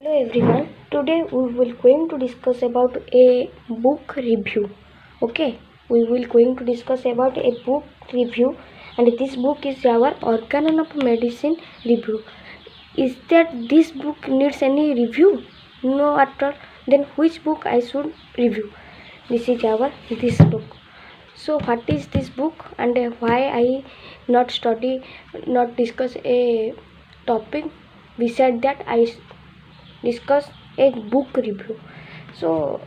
Hello everyone. Today we will going to discuss about a book review. Okay, we will going to discuss about a book review, and this book is our organon of medicine review. Is that this book needs any review? No at all. Then which book I should review? This is our this book. So what is this book and why I not discuss a topic beside that I discuss a book review. So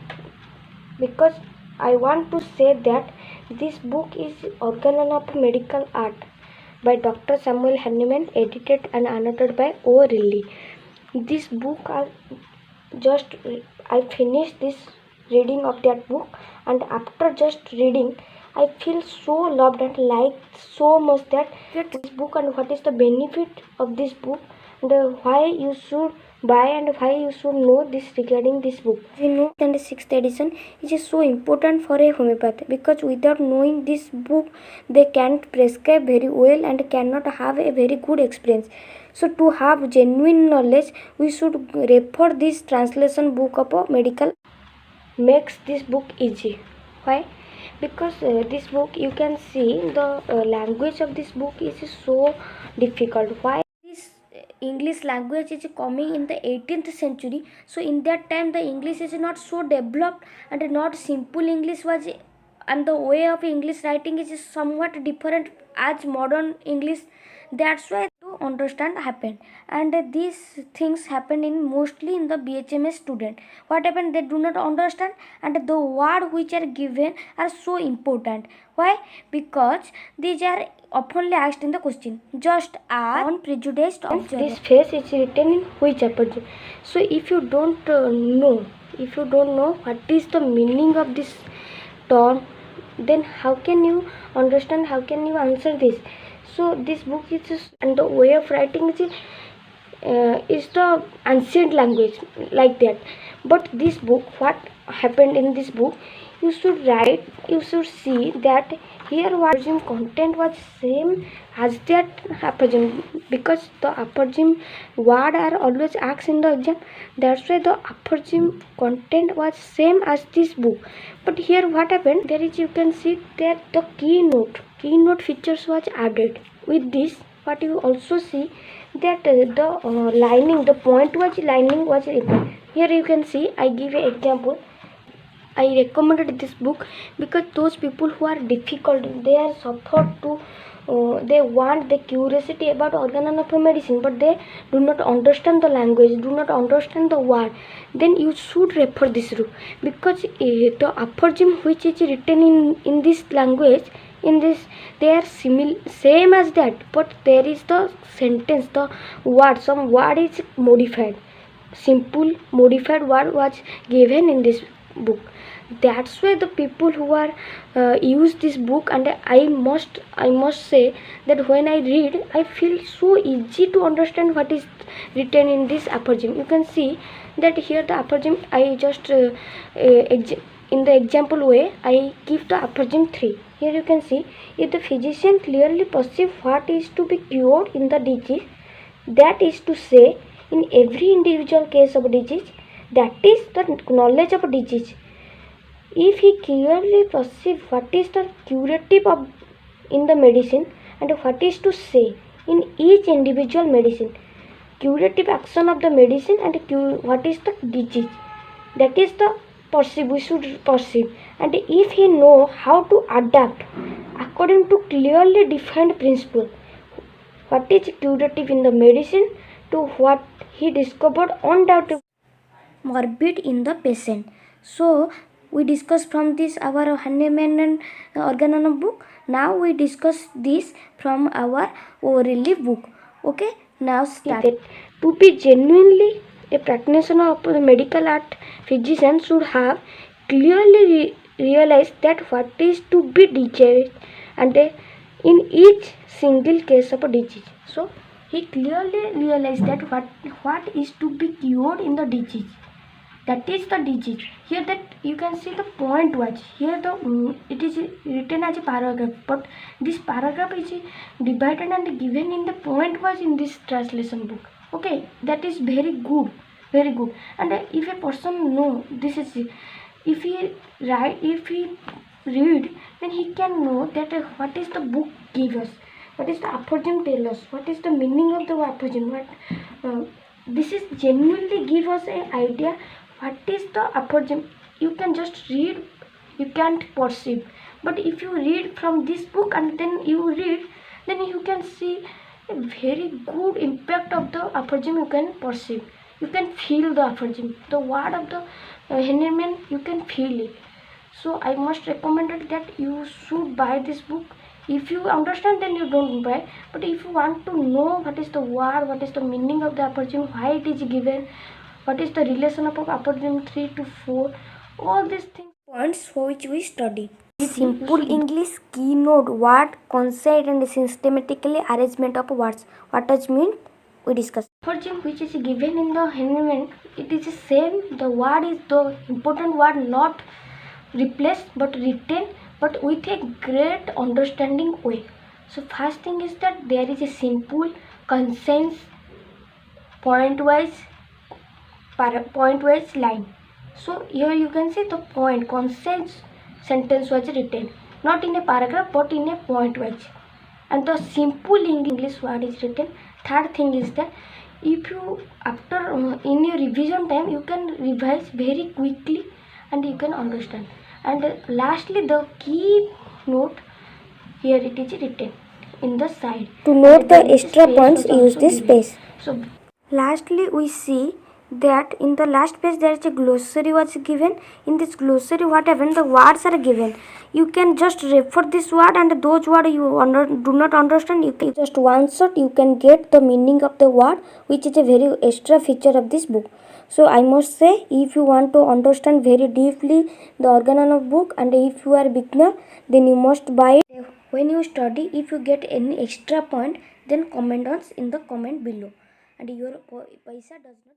because I want to say that this book is organon of medical art by Dr. Samuel Hahnemann, edited and annotated by O. Riley. This book I finished this reading of that book, and after just reading I feel so loved and liked so much that this book and what is the benefit of this book and why you should buy and why you should know this regarding this book. We know that the 6th edition is so important for a homeopath, because without knowing this book they can't prescribe very well and cannot have a very good experience. So to have genuine knowledge we should refer this translation book of a medical makes this book easy. Why? Because this book you can see the language of this book is so difficult. Why? This English language is coming in the 18th century, so in that time the English is not so developed and not simple English was, and the way of English writing is somewhat different as modern English. That's why to understand happened, and these things happen in mostly in the BHMS student. What happened, they do not understand, and the word which are given are so important. Why? Because these are oftenly asked in the question, just as unprejudiced observer. This phrase is written in which approach? So if you don't know what is the meaning of this term, then how can you understand, how can you answer this? So this book is just, and the way of writing is the ancient language like that. But this book, what happened in this book, you should see that here what content was same as that aphorism, because the aphorism word are always asked in the exam. That's why the aphorism content was same as this book. But here what happened, there is, you can see that the keynote features was added. With this, what you also see that the point was lining was written. Here you can see, I give an example. I recommended this book because those people who are difficult, they are suffered to they want the curiosity about organon of medicine, but they do not understand the language, do not understand the word. Then you should refer this book, because the aphorism which is written in this language, in this, they are same as that, but there is the sentence, the word, some word is modified, simple modified word was given in this book. That's why the people who are use this book, and I must say that when I read I feel so easy to understand what is written in this aphorism. You can see that here the aphorism I just in the example way I give the aphorism 3. Here you can see, if the physician clearly perceive what is to be cured in the disease, that is to say in every individual case of disease, that is the knowledge of disease. If he clearly perceives what is the curative of in the medicine and what is to say in each individual medicine, curative action of the medicine and what is the disease, that is the perceive, we should perceive. And if he know how to adapt according to clearly defined principle, what is curative in the medicine to what he discovered undoubtedly morbid in the patient. So we discuss from this our Hahnemann and organon book. Now we discuss this from our O'Reilly book. Okay, now start. To be genuinely a practitioner of the medical art, physician should have clearly realized that what is to be disease and in each single case of a disease. So he clearly realized that what is to be cured in the disease, that is the disease. Here that you can see the point was here, the it is written as a paragraph, but this paragraph is divided and given in the point was in this translation book. Okay, that is very good. very good. And if a person know this is, if he read, then he can know that what is the book give us, what is the aphorism tell us, what is the meaning of the aphorism, what this is genuinely give us an idea what is the aphorism. You can just read, you can't perceive, but if you read from this book and then you read, then you can see a very good impact of the aphorism. You can perceive, you can feel the aphorism, the word of the Henneman, you can feel it. So I must recommend it that you should buy this book. If you understand, then you don't buy, but if you want to know what is the word, what is the meaning of the aphorism, why it is given, what is the relation of aphorism 3 to 4, all these things points which we study. Simple English keynote word concept and systematically arrangement of words. What does mean? We discuss. Aphorism which is given in the Henneman, it is the same. The word is the important word, not replaced but retained, but with a great understanding way. So first thing is that there is a simple, concise, point-wise line. So here you can see the point, concise sentence was written, not in a paragraph but in a point wise, and the simple English word is written. Third thing is that if you after in your revision time you can revise very quickly and you can understand. And lastly, the key note, here it is written in the side. To note the extra points, use this space. So lastly, we see that in the last page there is a glossary was given. In this glossary, what happened, the words are given. You can just refer this word, and those words you do not understand, you can just one shot you can get the meaning of the word, which is a very extra feature of this book. So I must say, if you want to understand very deeply the organon of book, and if you are beginner, then you must buy it. When you study, if you get any extra point, then comment us in the comment below, and your paisa does not